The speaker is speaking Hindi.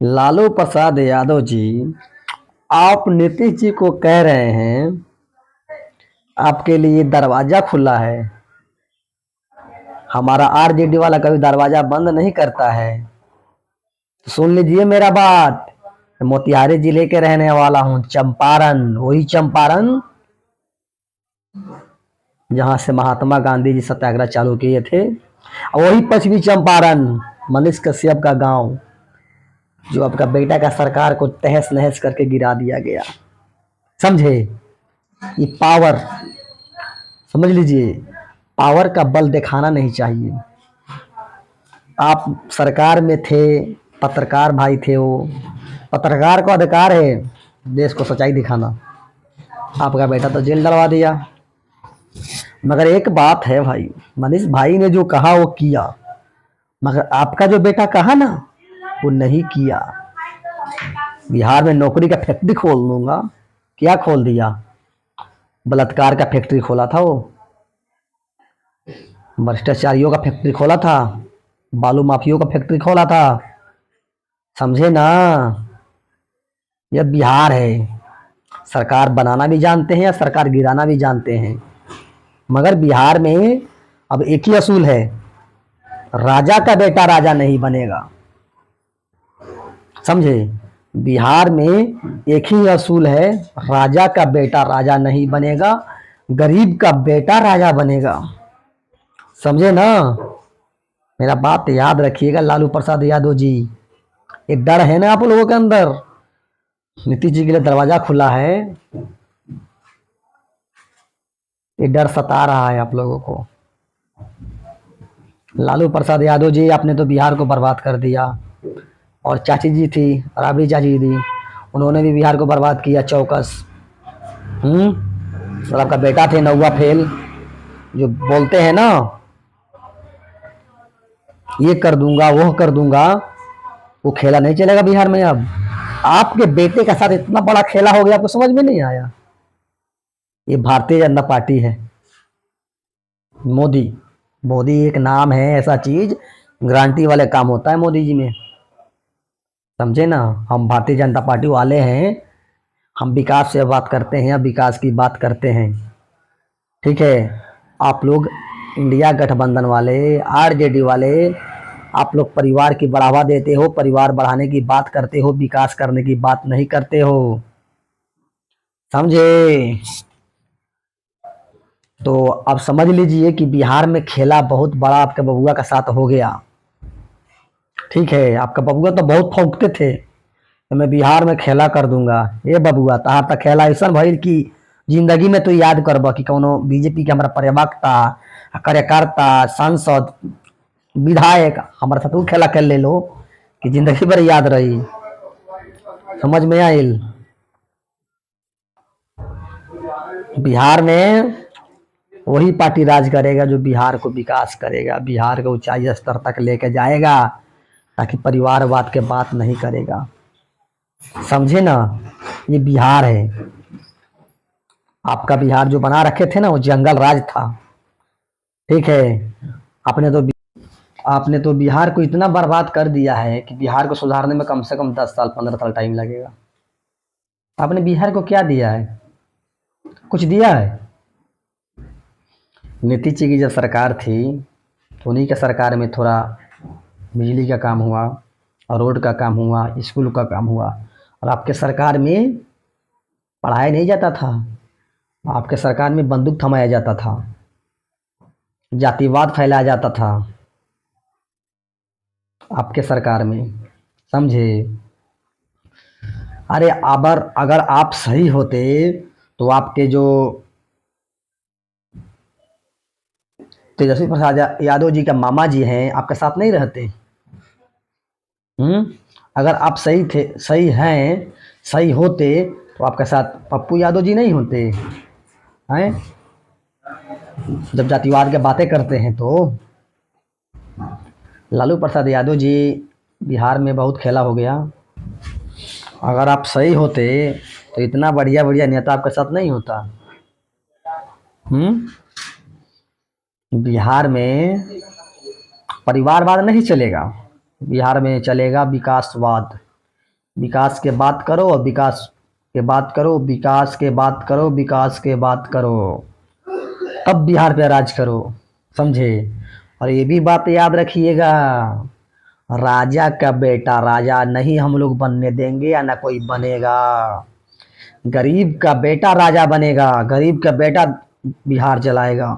लालू प्रसाद यादव जी, आप नीतीश जी को कह रहे हैं आपके लिए दरवाजा खुला है। हमारा आरजेडी वाला कभी दरवाजा बंद नहीं करता है। तो सुन लीजिए मेरा बात। मोतिहारी जिले के रहने वाला हूँ, चंपारण, वही चंपारण जहां से महात्मा गांधी जी सत्याग्रह चालू किए थे, और वही पश्चिमी चंपारण, मनीष कश्यप का गांव, जो आपका बेटा का सरकार को तहस नहस करके गिरा दिया गया। समझे? ये पावर, समझ लीजिए, पावर का बल दिखाना नहीं चाहिए। आप सरकार में थे, पत्रकार भाई थे, वो पत्रकार को अधिकार है देश को सच्चाई दिखाना। आपका बेटा तो जेल डलवा दिया। मगर एक बात है भाई, मनीष भाई ने जो कहा वो किया, मगर आपका जो बेटा कहा ना वो नहीं किया। बिहार में नौकरी का फैक्ट्री खोल दूंगा, क्या खोल दिया? बलात्कार का फैक्ट्री खोला था वो, भ्रष्टाचारियों का फैक्ट्री खोला था, बालू माफियों का फैक्ट्री खोला था। समझे ना? यह बिहार है। सरकार बनाना भी जानते हैं या सरकार गिराना भी जानते हैं। मगर बिहार में अब एक ही असूल है, राजा का बेटा राजा नहीं बनेगा। समझे? बिहार में एक ही असूल है, राजा का बेटा राजा नहीं बनेगा, गरीब का बेटा राजा बनेगा। समझे ना? मेरा बात याद रखिएगा लालू प्रसाद यादव जी। एक डर है ना आप लोगों के अंदर, नीतीश जी के लिए दरवाजा खुला है, ये डर सता रहा है आप लोगों को। लालू प्रसाद यादव जी, आपने तो बिहार को बर्बाद कर दिया। और चाची जी थी, राबड़ी चाची थी, उन्होंने भी बिहार को बर्बाद किया चौकस। और आपका बेटा थे नौवा फेल, जो बोलते हैं ना ये कर दूंगा वो कर दूंगा, वो खेला नहीं चलेगा बिहार में। अब आपके बेटे के साथ इतना बड़ा खेला हो गया, आपको समझ में नहीं आया? ये भारतीय जनता पार्टी है। मोदी, मोदी एक नाम है, ऐसा चीज गारंटी वाले काम होता है मोदी जी में। समझे ना? हम भारतीय जनता पार्टी वाले हैं, हम विकास से बात करते हैं, विकास की बात करते हैं। ठीक है? आप लोग इंडिया गठबंधन वाले, आरजेडी वाले, आप लोग परिवार की बढ़ावा देते हो, परिवार बढ़ाने की बात करते हो, विकास करने की बात नहीं करते हो। समझे? तो अब समझ लीजिए कि बिहार में खेला बहुत बड़ा आपके बबुआ का साथ हो गया। ठीक है? आपका बबुआ तो बहुत फौकते थे, तो मैं बिहार में खेला कर दूंगा। ये बबुआ तहार तक खेला ऐसा भइल कि जिंदगी में तो याद करब कि कौनो बीजेपी के हमारा प्रवक्ता, कार्यकर्ता, सांसद, विधायक हमारे साथ वो खेला खेल ले लो कि जिंदगी भर याद रही। समझ में आयल? बिहार में वही पार्टी राज करेगा जो बिहार को विकास करेगा, बिहार को ऊंचाई स्तर तक लेके जाएगा, ताकि परिवारवाद के बात नहीं करेगा। समझे ना? ये बिहार है। आपका बिहार जो बना रखे थे ना वो जंगल राज था। ठीक है? आपने तो आपने तो बिहार को इतना बर्बाद कर दिया है कि बिहार को सुधारने में कम से कम 10 साल 15 साल टाइम लगेगा। आपने बिहार को क्या दिया है? कुछ दिया है? नीतीश जी की जब सरकार थी तो उन्हीं के सरकार में थोड़ा बिजली का काम हुआ, रोड का काम हुआ, स्कूल का काम हुआ। और आपके सरकार में पढ़ाया नहीं जाता था, आपके सरकार में बंदूक थमाया जाता था, जातिवाद फैलाया जाता था आपके सरकार में। समझे? अरे अगर आप सही होते तो आपके जो तेजस्वी प्रसाद यादव जी का मामा जी हैं आपके साथ नहीं रहते। अगर आप सही थे, सही हैं, सही होते तो आपके साथ पप्पू यादव जी नहीं होते हैं। जब जातिवाद की बातें करते हैं तो लालू प्रसाद यादव जी, बिहार में बहुत खेला हो गया। अगर आप सही होते तो इतना बढ़िया बढ़िया नेता आपके साथ नहीं होता। बिहार में परिवारवाद नहीं चलेगा, बिहार में चलेगा विकासवाद। विकास के बात करो और विकास के बात करो, विकास के बात करो, विकास के बात करो, तब बिहार पे राज करो, समझे। और ये भी बात याद रखिएगा, राजा का बेटा राजा नहीं हम लोग बनने देंगे या ना कोई बनेगा। गरीब का बेटा राजा बनेगा, गरीब का बेटा बिहार चलाएगा।